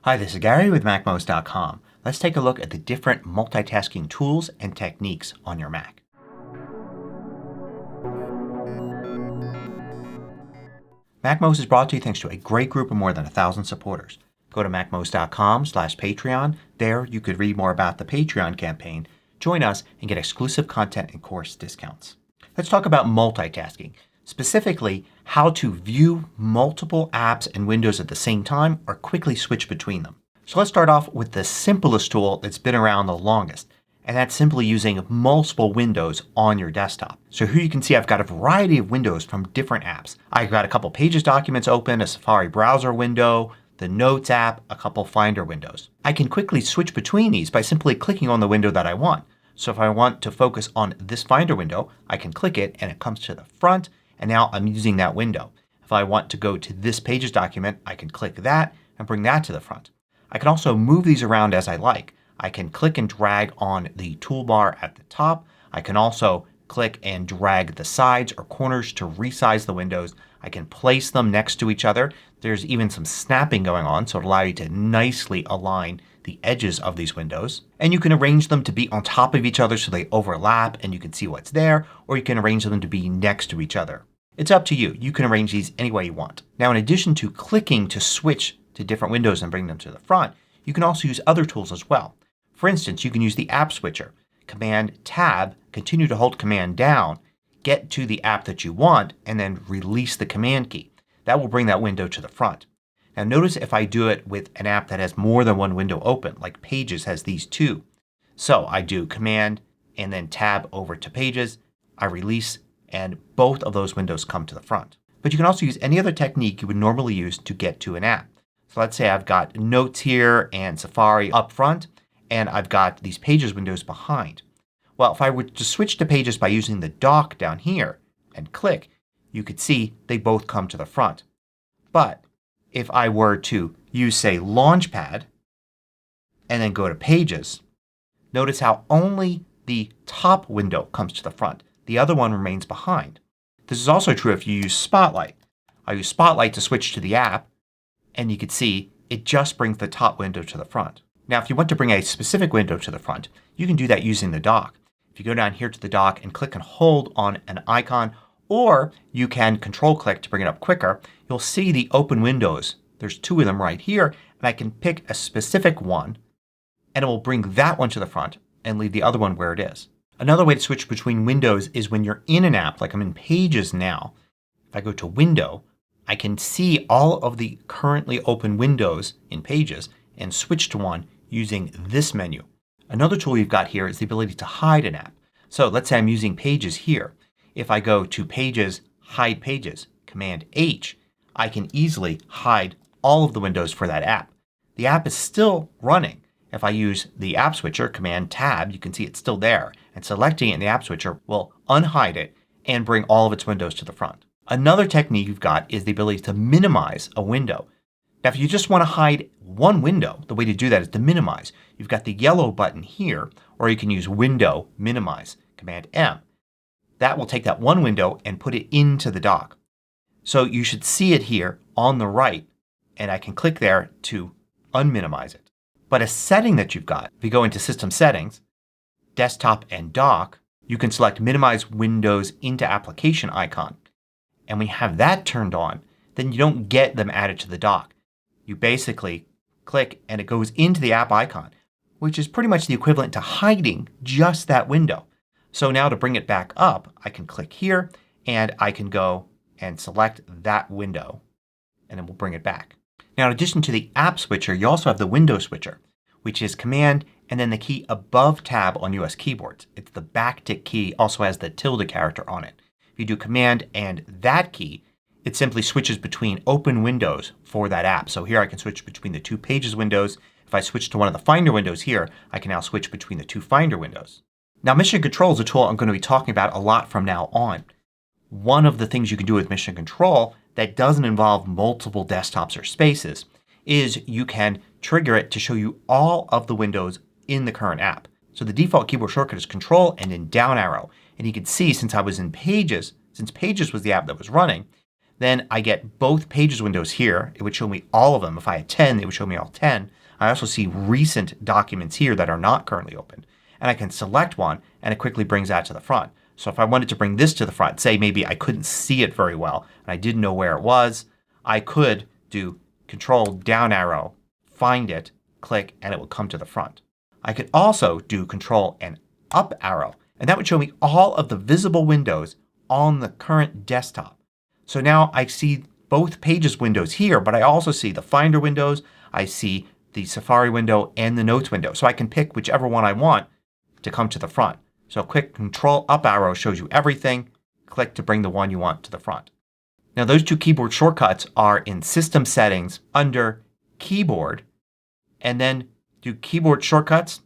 Hi, this is Gary with MACMOST.com. Let's take a look at the different multitasking tools and techniques on your Mac. MACMOST is brought to you thanks to a great group of more than 1,000 supporters. Go to MACMOST.com/Patreon. There you could read more about the Patreon campaign, join us, and get exclusive content and course discounts. Let's talk about multitasking. Specifically, how to view multiple apps and windows at the same time or quickly switch between them. So let's start off with the simplest tool that's been around the longest, and that's simply using multiple windows on your desktop. So here you can see I've got a variety of windows from different apps. I've got a couple Pages documents open, a Safari browser window, the Notes app, a couple Finder windows. I can quickly switch between these by simply clicking on the window that I want. So if I want to focus on this Finder window, I can click it and it comes to the front. And now I'm using that window. If I want to go to this Pages document, I can click that and bring that to the front. I can also move these around as I like. I can click and drag on the toolbar at the top. I can also click and drag the sides or corners to resize the windows. I can place them next to each other. There's even some snapping going on, so it'll allow you to nicely align the edges of these windows. And you can arrange them to be on top of each other so they overlap and you can see what's there, or you can arrange them to be next to each other. It's up to you. You can arrange these any way you want. Now, in addition to clicking to switch to different windows and bring them to the front, you can also use other tools as well. For instance, you can use the app switcher. Command Tab, continue to hold Command down, get to the app that you want, and then release the Command key. That will bring that window to the front. Now notice if I do it with an app that has more than one window open, like Pages has these two. So I do Command and then Tab over to Pages. I release and both of those windows come to the front. But you can also use any other technique you would normally use to get to an app. So let's say I've got Notes here and Safari up front and I've got these Pages windows behind. Well, if I were to switch to Pages by using the dock down here and click, you could see they both come to the front. But if I were to use, say, Launchpad and then go to Pages, notice how only the top window comes to the front. The other one remains behind. This is also true if you use Spotlight. I use Spotlight to switch to the app and you can see it just brings the top window to the front. Now if you want to bring a specific window to the front, you can do that using the dock. If you go down here to the dock and click and hold on an icon, or you can control click to bring it up quicker, you'll see the open windows. There's two of them right here and I can pick a specific one and it will bring that one to the front and leave the other one where it is. Another way to switch between windows is when you're in an app, like I'm in Pages now. If I go to Window, I can see all of the currently open windows in Pages and switch to one using this menu. Another tool you've got here is the ability to hide an app. So let's say I'm using Pages here. If I go to Pages, Hide Pages, Command H, I can easily hide all of the windows for that app. The app is still running. If I use the app switcher, Command Tab, you can see it's still there. And selecting it in the app switcher will unhide it and bring all of its windows to the front. Another technique you've got is the ability to minimize a window. Now if you just want to hide one window, the way to do that is to minimize. You've got the yellow button here, or you can use Window Minimize, Command M. That will take that one window and put it into the dock. So you should see it here on the right and I can click there to unminimize it. But a setting that you've got, if you go into System Settings, Desktop and Dock, you can select Minimize Windows into Application icon. And when you have that turned on, then you don't get them added to the dock. You basically click and it goes into the app icon, which is pretty much the equivalent to hiding just that window. So now to bring it back up, I can click here and I can go and select that window and then we'll bring it back. Now in addition to the app switcher, you also have the window switcher, which is Command and then the key above Tab on US keyboards. It's the backtick key, also has the tilde character on it. If you do Command and that key, it simply switches between open windows for that app. So here I can switch between the two Pages windows. If I switch to one of the Finder windows here, I can now switch between the two Finder windows. Now Mission Control is a tool I'm going to be talking about a lot from now on. One of the things you can do with Mission Control that doesn't involve multiple desktops or spaces is you can trigger it to show you all of the windows in the current app. So the default keyboard shortcut is Control and then down arrow. And you can see since I was in Pages, since Pages was the app that was running, Then I get both pages windows here. It would show me all of them. If I had 10, it would show me all 10. I also see recent documents here that are not currently open. And I can select one and it quickly brings that to the front. So if I wanted to bring this to the front, say maybe I couldn't see it very well and I didn't know where it was, I could do Control down arrow, find it, click, and it will come to the front. I could also do Control and up arrow, and that would show me all of the visible windows on the current desktop. So now I see both pages windows here, but I also see the Finder windows, I see the Safari window, and the Notes window. So I can pick whichever one I want to come to the front. So quick Control up arrow shows you everything. Click to bring the one you want to the front. Now those two keyboard shortcuts are in System Settings under Keyboard, and then do Keyboard Shortcuts,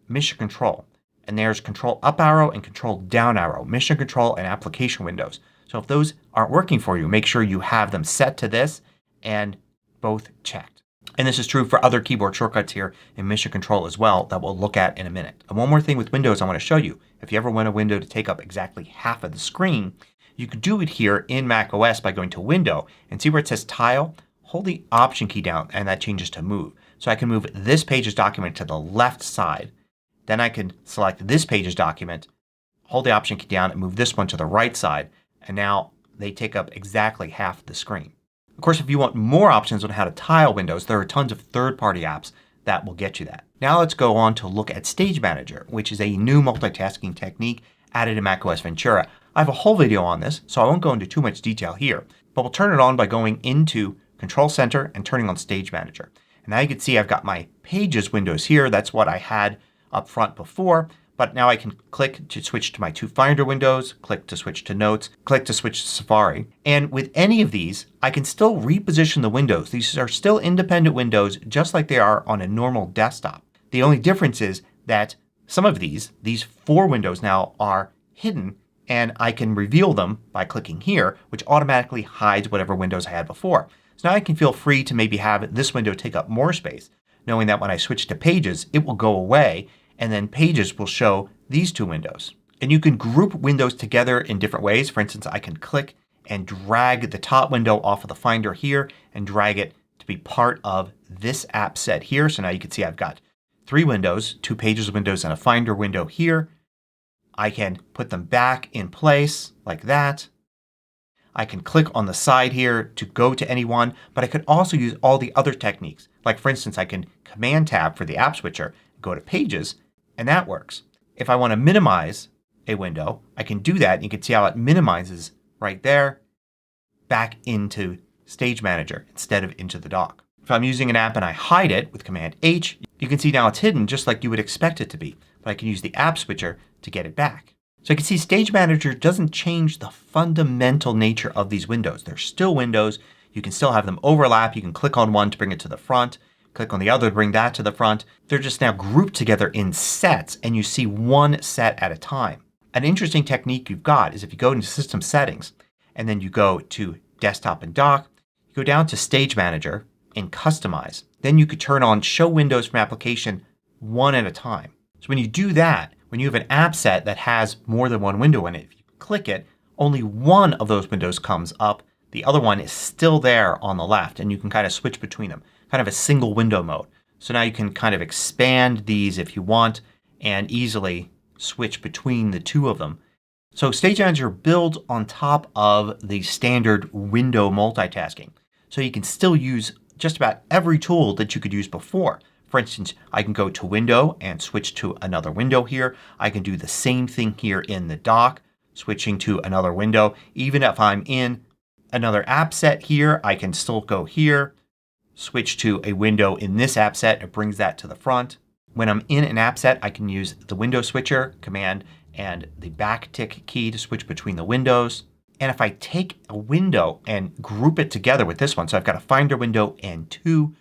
Mission Control. And there's Control up arrow and Control down arrow, Mission Control and Application windows. So if those aren't working for you, make sure you have them set to this and both checked. And this is true for other keyboard shortcuts here in Mission Control as well that we'll look at in a minute. And one more thing with Windows I want to show you. If you ever want a window to take up exactly half of the screen, you could do it here in macOS by going to Window and see where it says Tile. Hold the Option key down and that changes to Move. So I can move this page's document to the left side. Then I can select this page's document, hold the Option key down and move this one to the right side. And now they take up exactly half the screen. Of course, if you want more options on how to tile windows, there are tons of third-party apps that will get you that. Now let's go on to look at Stage Manager, which is a new multitasking technique added in macOS Ventura. I have a whole video on this, so I won't go into too much detail here. But we'll turn it on by going into Control Center and turning on Stage Manager. And now you can see I've got my Pages windows here. That's what I had up front before. But now I can click to switch to my two Finder windows, click to switch to Notes, click to switch to Safari. And with any of these, I can still reposition the windows. These are still independent windows just like they are on a normal desktop. The only difference is that some of these 4 windows now are hidden and I can reveal them by clicking here, which automatically hides whatever windows I had before. So now I can feel free to maybe have this window take up more space, knowing that when I switch to Pages it will go away and then Pages will show these 2 windows. And you can group windows together in different ways. For instance, I can click and drag the top window off of the Finder here and drag it to be part of this app set here. So now you can see I've got 3 windows, 2 Pages windows and a Finder window here. I can put them back in place like that. I can click on the side here to go to any one, but I could also use all the other techniques. Like for instance, I can Command Tab for the app switcher, go to Pages, and that works. If I want to minimize a window, I can do that. You can see how it minimizes right there back into Stage Manager instead of into the dock. If I'm using an app and I hide it with Command H, you can see now it's hidden just like you would expect it to be. But I can use the app switcher to get it back. So you can see Stage Manager doesn't change the fundamental nature of these windows. They're still windows. You can still have them overlap. You can click on one to bring it to the front. Click on the other to bring that to the front. They're just now grouped together in sets and you see one set at a time. An interesting technique you've got is if you go into System Settings and then you go to Desktop and Dock, you go down to Stage Manager and Customize. Then you could turn on Show Windows from Application one at a time. So when you do that, when you have an app set that has more than one window in it, if you click it, only one of those windows comes up. The other one is still there on the left and you can kind of switch between them. Kind of a single window mode. So now you can kind of expand these if you want and easily switch between the 2 of them. So Stage Manager builds on top of the standard window multitasking. So you can still use just about every tool that you could use before. For instance, I can go to Window and switch to another window here. I can do the same thing here in the dock, switching to another window. Even if I'm in another app set here, I can still go here, switch to a window in this app set. It brings that to the front. When I'm in an app set, I can use the window switcher command and the back tick key to switch between the windows. And if I take a window and group it together with this one, so I've got a Finder window and 2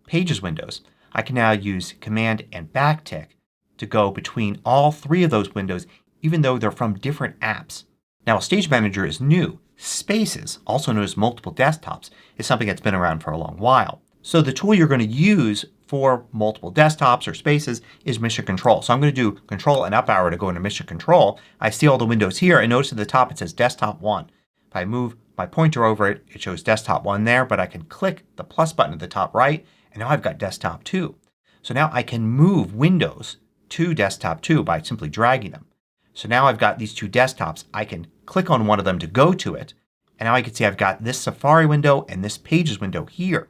Pages windows, I can now use Command and back tick to go between all 3 of those windows even though they're from different apps. Now Stage Manager is new. Spaces, also known as multiple desktops, is something that's been around for a long while. So the tool you're going to use for multiple desktops or spaces is Mission Control. So I'm going to do Control and up arrow to go into Mission Control. I see all the windows here and notice at the top it says Desktop 1. If I move my pointer over it, it shows desktop 1 there, but I can click the plus button at the top right and now I've got desktop 2. So now I can move windows to desktop 2 by simply dragging them. So now I've got these two desktops. I can click on one of them to go to it. And now I can see I've got this Safari window and this Pages window here.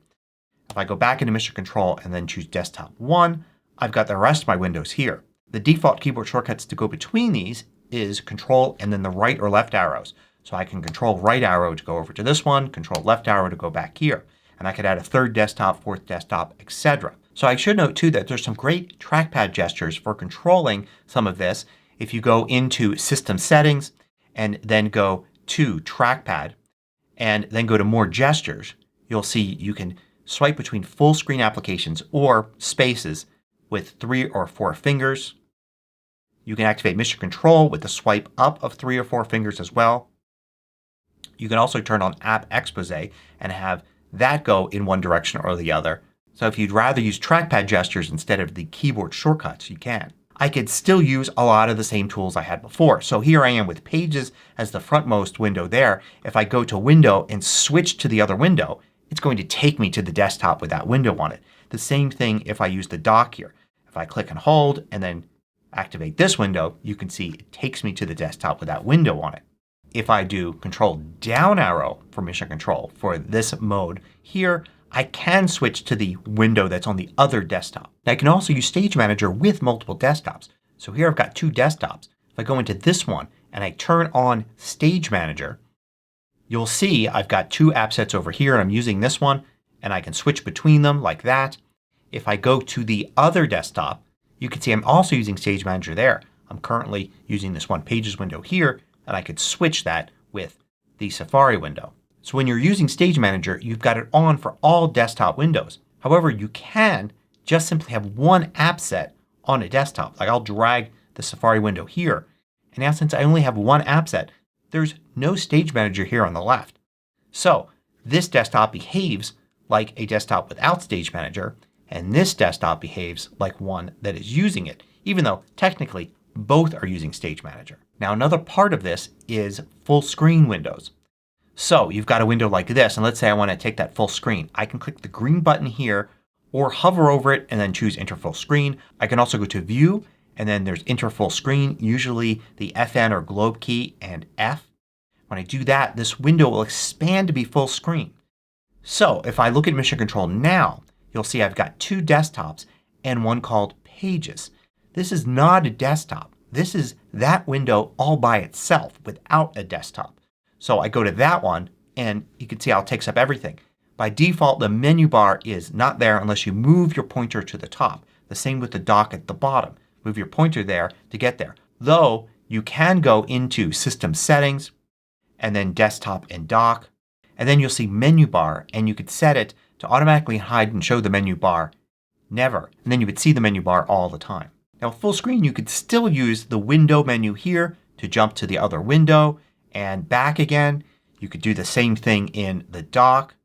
If I go back into Mission Control and then choose desktop 1, I've got the rest of my windows here. The default keyboard shortcuts to go between these is Control and then the right or left arrows. So I can Control right arrow to go over to this one, Control left arrow to go back here. And I could add a third desktop, fourth desktop, etc. So I should note too that there's some great trackpad gestures for controlling some of this. If you go into System Settings and then go to Trackpad and then go to More Gestures, you'll see you can swipe between full screen applications or spaces with 3 or 4 fingers. You can activate Mission Control with the swipe up of 3 or 4 fingers as well. You can also turn on App Expose and have that go in one direction or the other. So if you'd rather use trackpad gestures instead of the keyboard shortcuts, you can. I could still use a lot of the same tools I had before. So here I am with Pages as the frontmost window there. If I go to Window and switch to the other window, it's going to take me to the desktop with that window on it. The same thing if I use the dock here. If I click and hold and then activate this window, you can see it takes me to the desktop with that window on it. If I do Control down arrow for Mission Control for this mode here, I can switch to the window that's on the other desktop. Now I can also use Stage Manager with multiple desktops. So here I've got 2 desktops. If I go into this one and I turn on Stage Manager, you'll see I've got 2 app sets over here and I'm using this one and I can switch between them like that. If I go to the other desktop, you can see I'm also using Stage Manager there. I'm currently using this one Pages window here and I could switch that with the Safari window. So when you're using Stage Manager, you've got it on for all desktop windows. However, you can just simply have one app set on a desktop. Like I'll drag the Safari window here. And now since I only have one app set, there's no Stage Manager here on the left. So this desktop behaves like a desktop without Stage Manager and this desktop behaves like one that is using it, even though technically both are using Stage Manager. Now another part of this is full screen windows. So you've got a window like this and let's say I want to take that full screen. I can click the green button here or hover over it and then choose Enter Full Screen. I can also go to View and then there's Enter Full Screen, usually the FN or globe key and F. When I do that, this window will expand to be full screen. So if I look at Mission Control now, you'll see I've got 2 desktops and one called Pages. This is not a desktop. This is that window all by itself without a desktop. So I go to that one and you can see how it takes up everything. By default the menu bar is not there unless you move your pointer to the top. The same with the dock at the bottom. Move your pointer there to get there. Though you can go into System Settings and then Desktop and Dock. And then you'll see Menu Bar and you could set it to automatically hide and show the menu bar never. And then you would see the menu bar all the time. Now full screen you could still use the window menu here to jump to the other window and back again. You could do the same thing in the dock.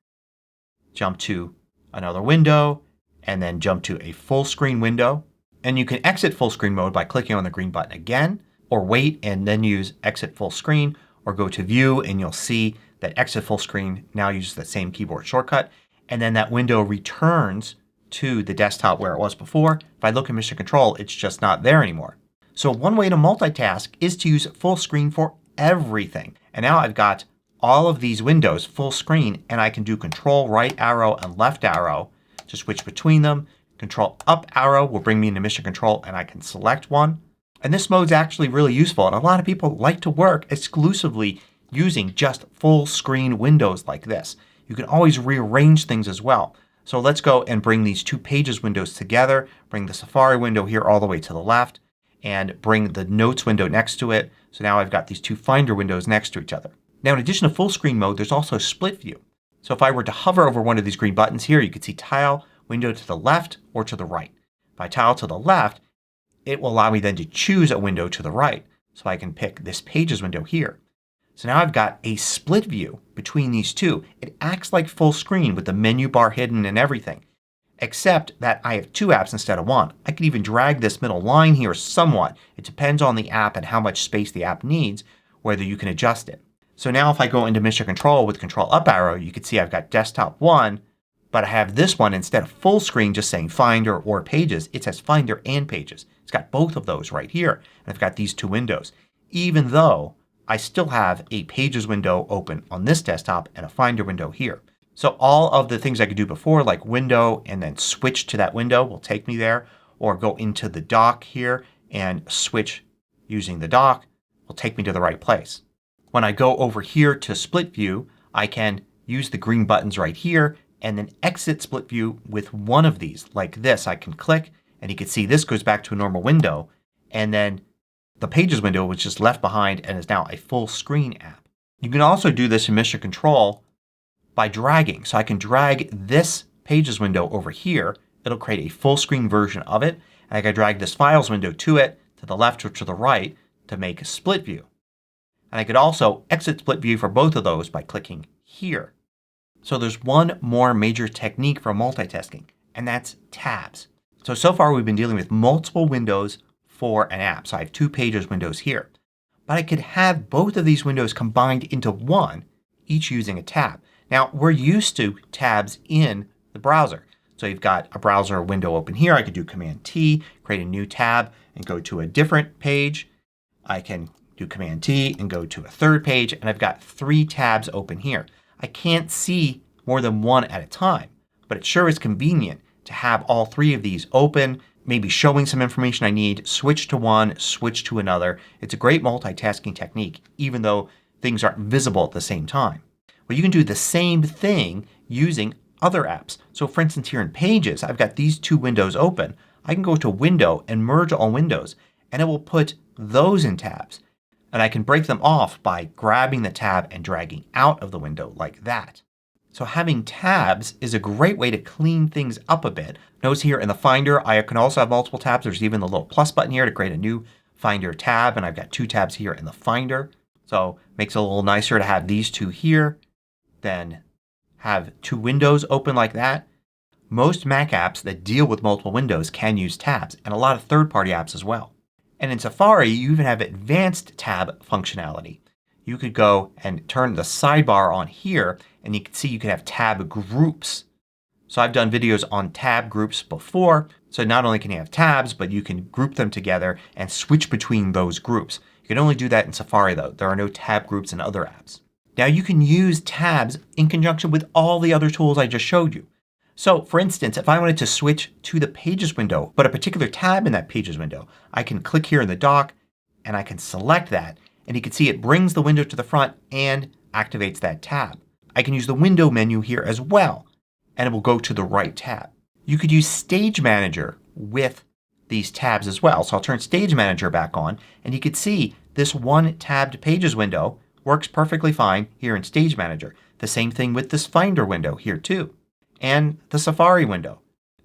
Jump to another window and then jump to a full screen window. And you can exit full screen mode by clicking on the green button again or wait and then use exit full screen or go to view and you'll see that exit full screen now uses the same keyboard shortcut and then that window returns to the desktop where it was before. If I look at Mission Control it's just not there anymore. So one way to multitask is to use full screen for everything. And now I've got all of these windows full screen and I can do Control right arrow and left arrow to switch between them. Control up arrow will bring me into Mission Control and I can select one. And this mode is actually really useful and a lot of people like to work exclusively using just full screen windows like this. You can always rearrange things as well. So let's go and bring these 2 Pages windows together. Bring the Safari window here all the way to the left and bring the Notes window next to it. So now I've got these 2 Finder windows next to each other. Now in addition to full screen mode there's also split view. So if I were to hover over one of these green buttons here you could see tile window to the left or to the right. If I tile to the left it will allow me then to choose a window to the right. So I can pick this Pages window here. So now I've got a split view between these 2. It acts like full screen with the menu bar hidden and everything. Except that I have 2 apps instead of 1. I can even drag this middle line here somewhat. It depends on the app and how much space the app needs whether you can adjust it. So now if I go into Mission Control with Control Up arrow, you can see I've got Desktop 1, but I have this one instead of full screen just saying Finder or Pages. It says Finder and Pages. It's got both of those right here. And I've got these two windows. Even though I still have a Pages window open on this desktop and a Finder window here. So all of the things I could do before, like window and then switch to that window, will take me there. Or go into the dock here and switch using the dock will take me to the right place. When I go over here to split view, I can use the green buttons right here and then exit split view with one of these. Like this, I can click and you can see this goes back to a normal window, and then the Pages window was just left behind and is now a full screen app. You can also do this in Mission Control by dragging. So I can drag this Pages window over here. It'll create a full screen version of it. And I can drag this Files window to it, to the left or to the right, to make a split view. And I could also exit split view for both of those by clicking here. So there's one more major technique for multitasking, and that's tabs. So far we've been dealing with multiple windows for an app. So I have two Pages windows here. But I could have both of these windows combined into one, each using a tab. Now we're used to tabs in the browser. So you've got a browser window open here. I could do Command T, create a new tab and go to a different page. I can do Command T and go to a third page, and I've got three tabs open here. I can't see more than one at a time, but it sure is convenient to have all three of these open, maybe showing some information I need, switch to one, switch to another. It's a great multitasking technique even though things aren't visible at the same time. Well, you can do the same thing using other apps. So for instance here in Pages I've got these two windows open. I can go to Window and merge all windows and it will put those in tabs. And I can break them off by grabbing the tab and dragging out of the window like that. So having tabs is a great way to clean things up a bit. Notice here in the Finder I can also have multiple tabs. There's even the little plus button here to create a new Finder tab, and I've got two tabs here in the Finder. So it makes it a little nicer to have these two here. Then have two windows open like that. Most Mac apps that deal with multiple windows can use tabs, and a lot of third-party apps as well. And in Safari you even have advanced tab functionality. You could go and turn the sidebar on here and you can see you can have tab groups. So I've done videos on tab groups before. So not only can you have tabs, but you can group them together and switch between those groups. You can only do that in Safari though. There are no tab groups in other apps. Now you can use tabs in conjunction with all the other tools I just showed you. So for instance, if I wanted to switch to the Pages window but a particular tab in that Pages window, I can click here in the dock and I can select that, and you can see it brings the window to the front and activates that tab. I can use the window menu here as well and it will go to the right tab. You could use Stage Manager with these tabs as well. So I'll turn Stage Manager back on and you can see this one tabbed Pages window works perfectly fine here in Stage Manager. The same thing with this Finder window here too. And the Safari window.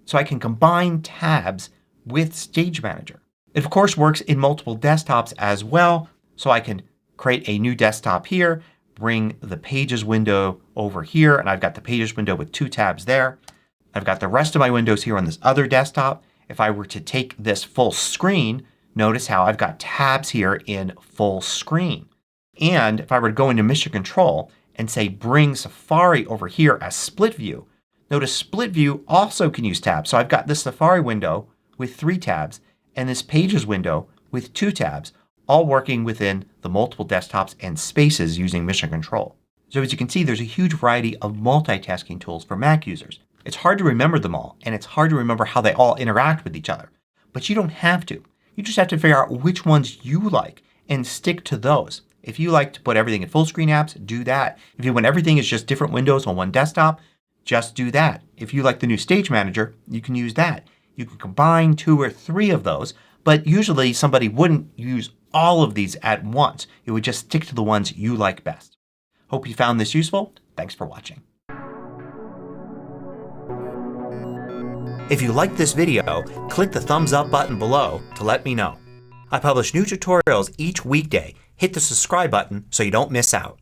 So I can combine tabs with Stage Manager. It of course works in multiple desktops as well. So I can create a new desktop here, bring the Pages window over here, and I've got the Pages window with two tabs there. I've got the rest of my windows here on this other desktop. If I were to take this full screen, notice how I've got tabs here in full screen. And if I were to go into Mission Control and say bring Safari over here as split view, notice split view also can use tabs. So I've got this Safari window with three tabs and this Pages window with two tabs, all working within the multiple desktops and spaces using Mission Control. So as you can see, there's a huge variety of multitasking tools for Mac users. It's hard to remember them all, and it's hard to remember how they all interact with each other. But you don't have to. You just have to figure out which ones you like and stick to those. If you like to put everything in full screen apps, do that. If you want everything is just different windows on one desktop, just do that. If you like the new Stage Manager, you can use that. You can combine two or three of those, but usually somebody wouldn't use all of these at once. It would just stick to the ones you like best. Hope you found this useful. Thanks for watching. If you liked this video, click the thumbs up button below to let me know. I publish new tutorials each weekday. Hit the subscribe button so you don't miss out.